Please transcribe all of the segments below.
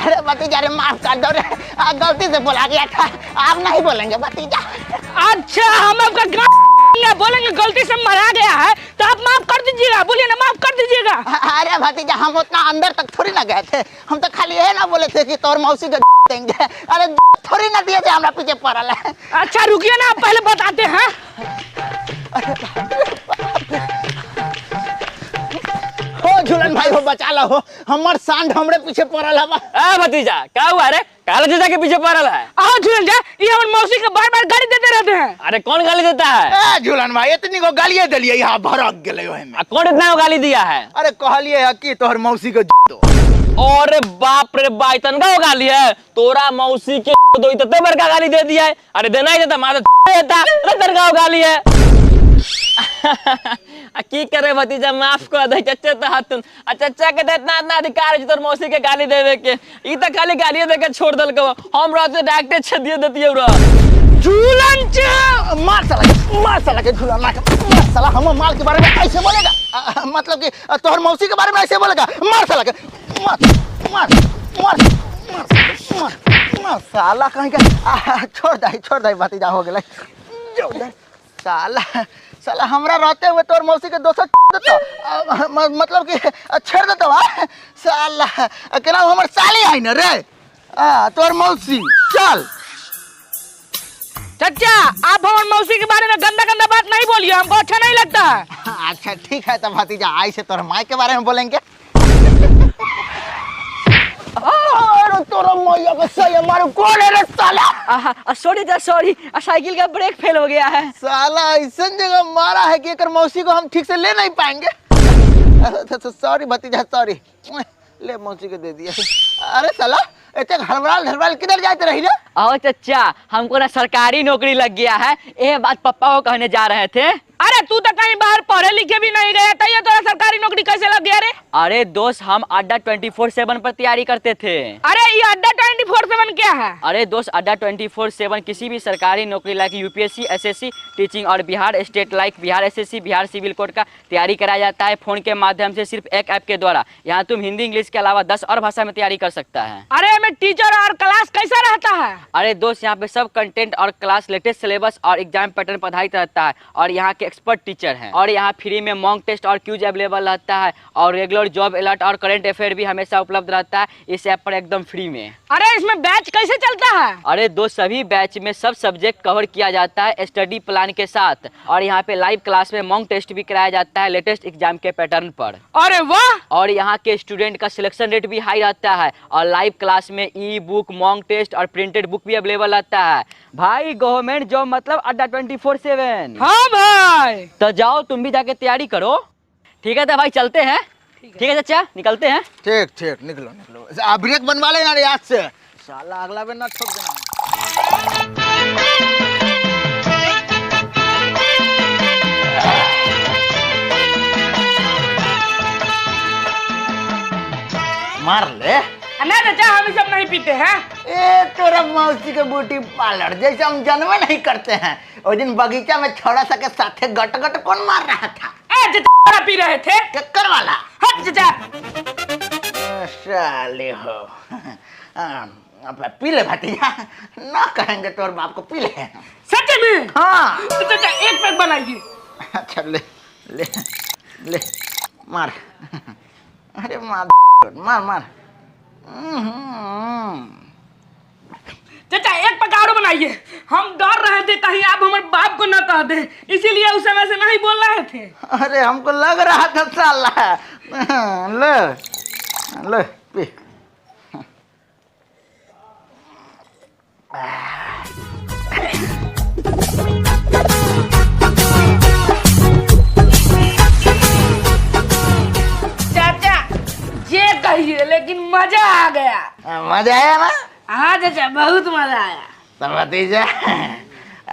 अरे भतीजा रे माफ कर दो रे, गलती से बोला गया था, आप नहीं बोलेंगे भतीजा। अच्छा हम आपका बोलेंगे गलती से मरा गया है तो आप माफ कर दीजिएगा, बोलिए ना माफ कर दीजिएगा। अरे भतीजा हम उतना अंदर तक थोड़ी ना गए थे, हम तो खाली ये ना बोले थे कि तोर मौसी को देंगे, अरे थोड़ी ना दिए थे, हमरा पीछे पड़ल है। अच्छा रुकिए ना, आप पहले बताते हैं। हो झूलन भाई हो, बचा लो हो, हमार सांड हमरे पीछे पड़ल है। ए भतीजा क्या हुआ रे, काला जीजा के पीछे पड़ल है? आओ झूलन जा, ये हमारी मौसी को बार बार गाली देते रहते हैं। अरे कौन गाली देता है? ए झूलन भाई इतनी को गालिए दिलिए, यहाँ भड़क गेले ओहे में। कौन इतना गाली दिया है? अरे कहलिए है कि तोहर मौसी को दो। अरे बाप रे बा, इतना गाली है तोरा मौसी के दो, इतने बड़का गाली दे दिया है। अरे देना ही देता, मारा देता, इतना गाली है। की करे भतीजा, माफ कर दे चच्चा तो हाथुन। चच्चा के इतना इतना अधिकार है तोर मौसी के गाली देवे के, ई त खाली गाली दे के छोड़ दल के, हम रहते डायरेक्ट छदिए देतिए रे। झूलन चा मार साला के झूलन मार साला, हम माल के बारे में ऐसे बोलेगा, मतलब कि तोहर मौसी के बारे में ऐसे बोलेगा, मार साला के, मार मार मार मार मार साला कहीं का। छोड़ दे भतीजा, हो गेलै साला। साला हमरा रहते हुए तोर मौसी के दोस्त देतो, मतलब कि छेड़ देतो साला। केना हमर साली है न रे, तोर मौसी। चल चच्चा, आप हमारे मौसी के बारे में गंदा गंदा बात नहीं बोलिए, हमको अच्छा नहीं लगता। अच्छा ठीक है, तो भतीजा आई से तोर माई के बारे में बोलेंगे। तोरा मैया को सही मारो, कौन है रे साला? सॉरी, साइकिल का ब्रेक फेल हो गया है। साला ऐसा जगह मारा है कि एकर मौसी को हम ठीक से ले नहीं पाएंगे। सॉरी भतीजा, सॉरी। ले मौसी को दे दिया। अरे साला इतने हड़बड़ाल किधर जाते रही ना? आओ चच्चा, हमको ना सरकारी नौकरी लग गया है, ये बात पापा को कहने जा रहे थे। अरे तू तो कहीं बाहर पढ़े लिखे भी नहीं गया था, ये तो सरकारी नौकरी कैसे लग गया रे? अरे दोस्त, हम अड्डा 24/7 पर तैयारी करते थे। अरे ये अड्डा 24/7 क्या है? अरे दोस्त, अड्डा 24/7 किसी भी सरकारी नौकरी लाइक यूपीएससी, एसएससी, टीचिंग और Bihar state like Bihar SSC, Bihar civil code का तैयारी कराया जाता है फोन के माध्यम से, सिर्फ एक ऐप के द्वारा। यहाँ तुम हिंदी इंग्लिश के अलावा 10 और भाषा में तैयारी कर सकता है। अरे में टीचर और क्लास कैसा रहता है? अरे दोस्त, यहाँ पे सब कंटेंट और क्लास, लेटेस्ट सिलेबस और एग्जाम पैटर्न पढ़ाई रहता है, और यहाँ के एक्सपर्ट टीचर हैं। और यहाँ फ्री में मॉक टेस्ट और क्यूज अवेलेबल रहता है, और रेगुलर जॉब अलर्ट और करंट अफेयर भी हमेशा उपलब्ध रहता है इस ऐप पर एकदम फ्री में। अरे इसमें बैच कैसे चलता है? अरे दोस्त, सभी बैच में सब सब्जेक्ट कवर किया जाता है स्टडी प्लान के साथ, और यहाँ पे लाइव क्लास में मॉक टेस्ट भी कराया जाता है लेटेस्ट एग्जाम के पैटर्न पर। अरे वाह! और यहाँ के स्टूडेंट का सिलेक्शन रेट भी हाई रहता है, और लाइव क्लास में ई बुक, मॉक टेस्ट और प्रिंटेड बुक भी अवेलेबल रहता है। भाई गवर्नमेंट जॉब मतलब अड्डा 24/7। हाँ भाई, तो जाओ तुम भी जाके तैयारी करो। ठीक है तो भाई चलते हैं। ठीक है चाचा, निकलते हैं। ठीक निकलो। आप ब्रेक बनवा लेना रे आज से, साला अगला बार ना ठोक देना। मार ले ना चाचा, हम सब नहीं पीते हैं। ए तोरा मौसी के ब्यूटी पार्लर जैसे हम जन्मे नहीं करते हैं। उस दिन बगीचा में छोड़ा सा के साथे गट गट कौन मार रहा था? चाचा पी रहे थे। चक्कर वाला? हट चाचा। साले हो। पी ले भतीजा, ना कहेंगे तोर बाप को, पी ले। सच में? हाँ। तो चाचा एक पैक बनाइए। अच्छा ले ले ले, मार। अरे मार मार मार। चाचा एक पैक और बनाइए, हम डर रहे थे कहीं आप हमारे बाप को न कह दे, इसीलिए उस समय से नहीं बोल रहे थे। अरे हमको लग रहा था साला। ले ले पी। चाचा ये कहिए, लेकिन मजा आ गया। मजा आया ना? हाँ चाचा, बहुत मजा आया। तो भतीजा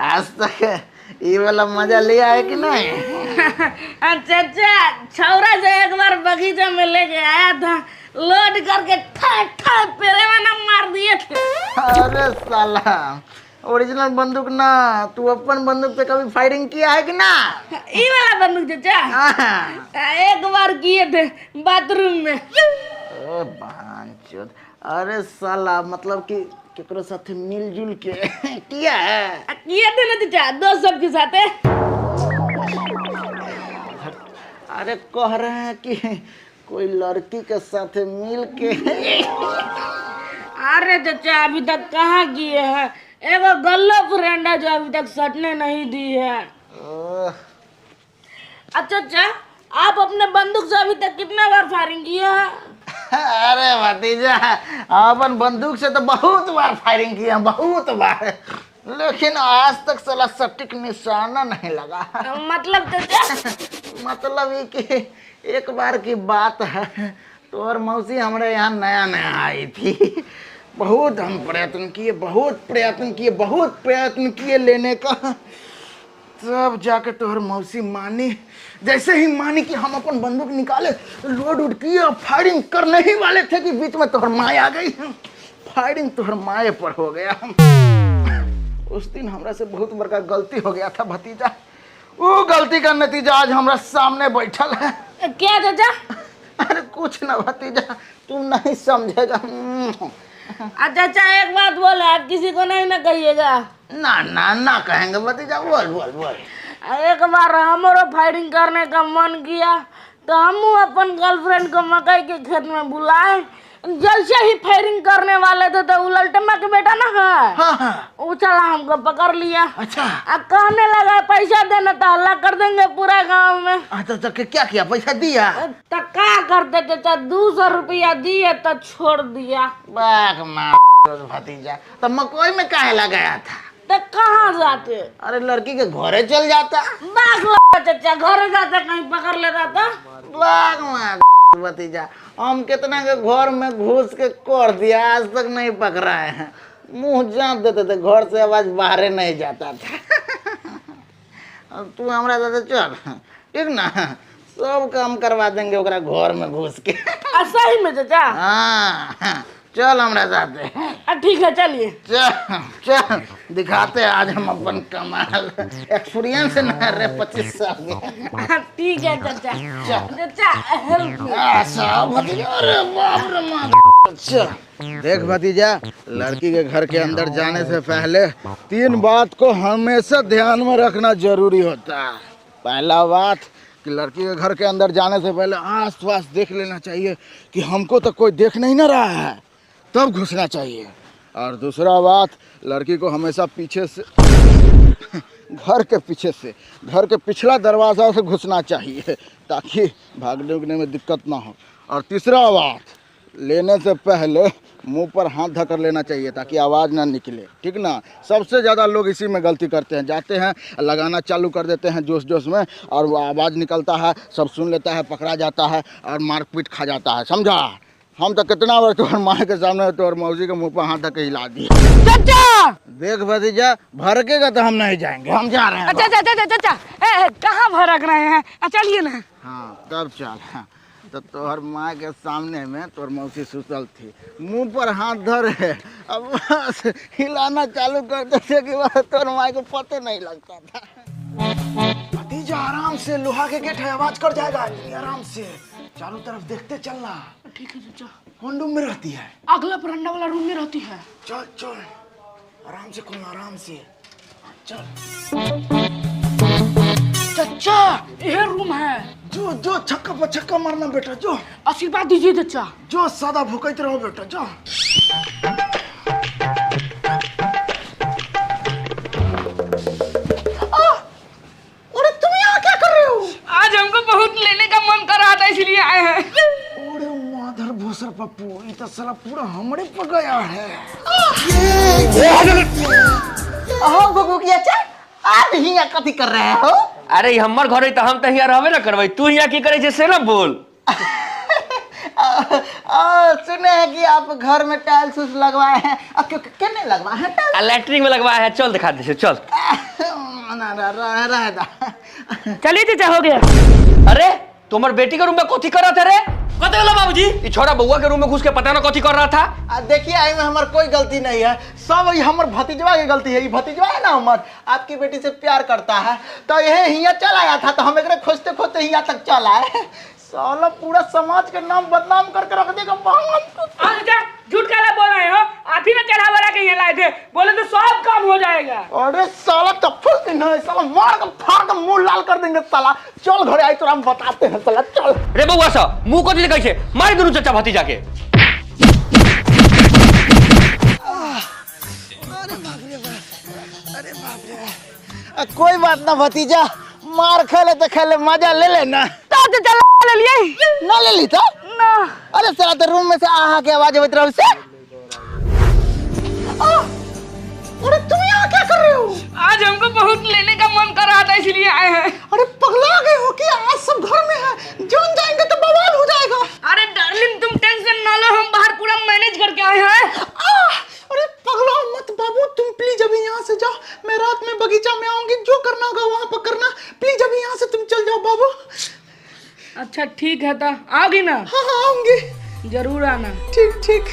आज तक ये वाला मजा लिया है कि नहीं? चाचा छौरा से एक बार बगीचा में लेके आया था, लोड करके ठा पेरे में ना मार दिए थे। अरे साला, ओरिजिनल बंदूक ना, तू अपन बंदूक पे कभी फायरिंग किया है कि ना? ये वाला बंदूक चाचा एक बार किए थे बाथरूम में। बांचोद। अरे साला मतलब कि केकरो साथे मिलजुल के किया है? किए थे ना चाचा, दोस्त सबके साथ है। अरे कह रहे हैं कि कोई लड़की के साथे मिल के। अरे चाचा अभी तक कहाँ किए हैं, एगो गल्लो फ्रेंड है जो अभी तक सटने नहीं दी है। अच्छा चाचा, आप अपने बंदूक से अभी तक कितने बार फायरिंग किए हैं? अरे भतीजा, अपन बंदूक से तो बहुत बार फायरिंग किया, बहुत बार, लेकिन आज तक साला सटीक निशाना नहीं लगा। मतलब चाचा? मतलब ये कि एक बार की बात है, तो और मौसी हमारे यहाँ नया नया आई थी। बहुत हम प्रयत्न किए, बहुत प्रयत्न किए लेने का, तब जाके तोहर मौसी मानी। जैसे ही मानी कि हम अपन बंदूक निकाले, लोड उड किए और फायरिंग करने ही वाले थे कि बीच में तोहर माए आ गई। फायरिंग तोहर माए पर हो गया। उस दिन हमरा से बहुत बड़का गलती हो गया था भतीजा। वो गलती का नतीजा आज हमरा सामने बैठल है। क्या चाचा? अरे कुछ ना भतीजा, तुम नहीं समझेगा। चाचा एक बात बोले, आप किसी को नहीं ना कहिएगा। ना कहेंगे भतीजा, बोल। एक बार हमारो फायरिंग करने का मन किया तो हम अपन गर्लफ्रेंड को मकई के खेत में बुलाए। जैसे ही फायरिंग करने वाले थे तो उलटमा के बेटा ना है, हाँ। वो चला हमको पकड़ लिया। अच्छा। अब कहने लगा पैसा देना तो हल्ला कर देंगे पूरा गांव में। तो क्या किया, पैसा दिया? तो क्या करते चाचा, 200 रुपया दिए तो छोड़ दिया। भतीजा तो मकई में काहे लगाया था? तो कहाँ जाते? अरे लड़की के घरे चल जाता। चाचा घर जाते कहीं पकड़ लेता था। भतीजा हम कितना के घर में घुस के कर दिया, आज तक नहीं पकड़ाए हैं। मुंह जाप देते थे, घर से आवाज बाहर नहीं जाता था। अब तू हमारा दादा चल, ठीक ना, सब काम करवा देंगे ओकरा घर में घुस के। सही में चाचा? हाँ, चल हमारा साथ। ठीक है चलिए। चल दिखाते हैं आज हम अपन कमाल। एक्सपीरियंस न रहे 25 साल के। ठीक है चाचा। चाचा देख भतीजा, लड़की के घर के अंदर जाने से पहले 3 बात को हमेशा ध्यान में रखना जरूरी होता है। पहला बात कि लड़की के घर के अंदर जाने से पहले आस पास देख लेना चाहिए कि हमको तो कोई देख नहीं ना रहा है, तब घुसना चाहिए। और दूसरा बात, लड़की को हमेशा पीछे से घर के पिछला दरवाज़ा से घुसना चाहिए ताकि भागने उगने में दिक्कत ना हो। और तीसरा बात, लेने से पहले मुंह पर हाथ धकर लेना चाहिए ताकि आवाज़ ना निकले, ठीक ना। सबसे ज़्यादा लोग इसी में गलती करते हैं, जाते हैं लगाना चालू कर देते हैं जोश में, और वो आवाज़ निकलता है, सब सुन लेता है, पकड़ा जाता है और मारपीट खा जाता है, समझा। हम तो कितना बार तुम्हारे माँ के सामने और मौसी के मुंह पर हाथ धके हिला दिए। चाचा देख भतीजा, भड़केगा तो हम नहीं जाएंगे, हम जा रहे हैं। चाचा कहाँ भड़क रहे हैं? चलिए ना। हाँ तब चल। हाँ। तो तोहर माँ के सामने में तोहर मौसी सुतल थी, मुंह पर हाथ धरे, अब बस हिलाना चालू कर देते कि वह तोहर माँ को पता नहीं लगता था। भतीजा आराम से, लोहा के गेट है, आवाज कर जाएगा, आराम से चारों तरफ देखते चलना। ठीक है चाचा। कौन रूम में रहती है? अगला बरंडा वाला रूम में रहती है। चल आराम से खोल, आराम से चल। चाचा यह रूम है। जो छक्का पर छक्का मारना बेटा, जो आशीर्वाद दीजिए चाचा। जो सदा भूखते रहो बेटा, जो। अरे तुम यहाँ क्या कर रहे हो? आज हमको बहुत लेने का मन कर रहा था इसलिए आए हैं। अरे माधर भोसर पप्पू, ये तो साला पूरा हमरे पर गया है। बबू की अच्छा, आज हियाँ कथी कर रहे हो? अरे हमर घर है तो हम तो यहाँ रहबे ना करबै, तू यहाँ की करे से ना बोल। सुने हैं कि आप घर में टाइल्स लगवाए हैं, कितने लगवाए हैं टाइल्स? लैट्रिन में लगवाया है, चल दिखा दे, चल। चलिए चाचा, हो गया। अरे तुम्हार बेटी के रूम में कथी कर रहा था रे? कते वाला बाबूजी, ये छोरा बउआ के रूम में घुस के पता ना कथी कर रहा था। देखिए आई में हमार कोई गलती नहीं है, सब ये हमार भतीजवा की गलती है। ये भतीजवा है ना हमार, आपकी बेटी से प्यार करता है, तो यह हियाँ चल आया था, तो हम एक खोजते खोजते हियाँ तक चल आए। साला पूरा समाज के नाम बदनाम करके रख देगा। झूठ काला बोल रहे हो? आप ही ने चढ़ा बड़ा के यहाँ लाए थे, बोले तो सब काम हो जाएगा। अरे साला चप्पल दिन है, साला मार के फाड़ के मुंह लाल कर देंगे साला। चल घरे आई तो हम बताते हैं साला, चल। रे बउआ सा मुंह को दिल कैसे मार दोनों चाचा भतीजा के। कोई बात ना भतीजा, मार खेले तो खेले, मजा ले लेना। तो चल ले लिए ना ले ली तो ना। अरे साला तो रूम में से आहा के आवाज आती रही से। अरे तुम यहाँ क्या कर रहे हो? आज हमको बहुत लेने का मन कर रहा था इसलिए आए हैं। अरे पगला गए हो कि आज सब घर में है, जान जाएंगे तो बवाल हो जाएगा। अरे डार्लिंग तुम टेंशन ना लो, हम बाहर पूरा मैनेज करके आए हैं। अरे पगला मत बाबू, तुम प्लीज अभी यहाँ से जाओ। मैं रात में बगीचा में आऊंगी, जो करना होगा वहाँ पर करना। प्लीज अभी यहाँ से तुम चल जाओ बाबू। अच्छा ठीक है, तो आओगी ना? हाँ हाँ आऊंगी, जरूर आना। ठीक ठीक।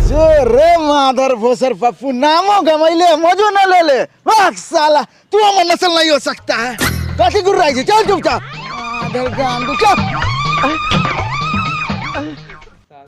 जो रे माधर भोसर पप्पू नामो गमैले मजो न ले ले। वाह साला तू हमर नस्ल नहीं हो सकता है। काठी गुर रही चल चुपचाप। माधर गांडू चुप।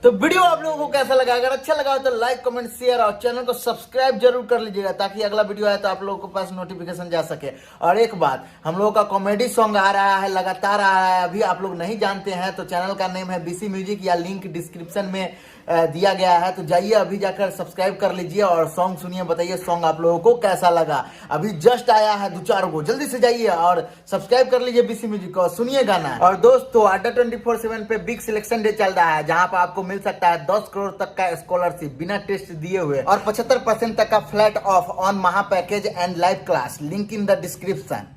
तो वीडियो आप लोगों को कैसा लगा? अगर अच्छा लगा हो तो लाइक कमेंट शेयर और चैनल को सब्सक्राइब जरूर कर लीजिएगा, ताकि अगला वीडियो आए तो आप लोगों के पास नोटिफिकेशन जा सके। और एक बात, हम लोगों का कॉमेडी सॉन्ग आ रहा है, लगातार आ रहा है, अभी आप लोग नहीं जानते हैं तो चैनल का नेम है बीसी म्यूजिक, या लिंक डिस्क्रिप्शन में दिया गया है। तो जाइए अभी जाकर सब्सक्राइब कर लीजिए और सॉन्ग सुनिए, बताइए सॉन्ग आप लोगों को कैसा लगा। अभी जस्ट आया है 2-4 को, जल्दी से जाइए और सब्सक्राइब कर लीजिए बीसी म्यूजिक को, सुनिए गाना। और दोस्तों अड्डा 24/7 पे बिग सिलेक्शन डे चल रहा है, जहां पर आपको मिल सकता है 10 करोड़ तक का स्कॉलरशिप बिना टेस्ट दिए हुए, और 75% तक का फ्लैट ऑफ ऑन महा package and live class. Link in the description.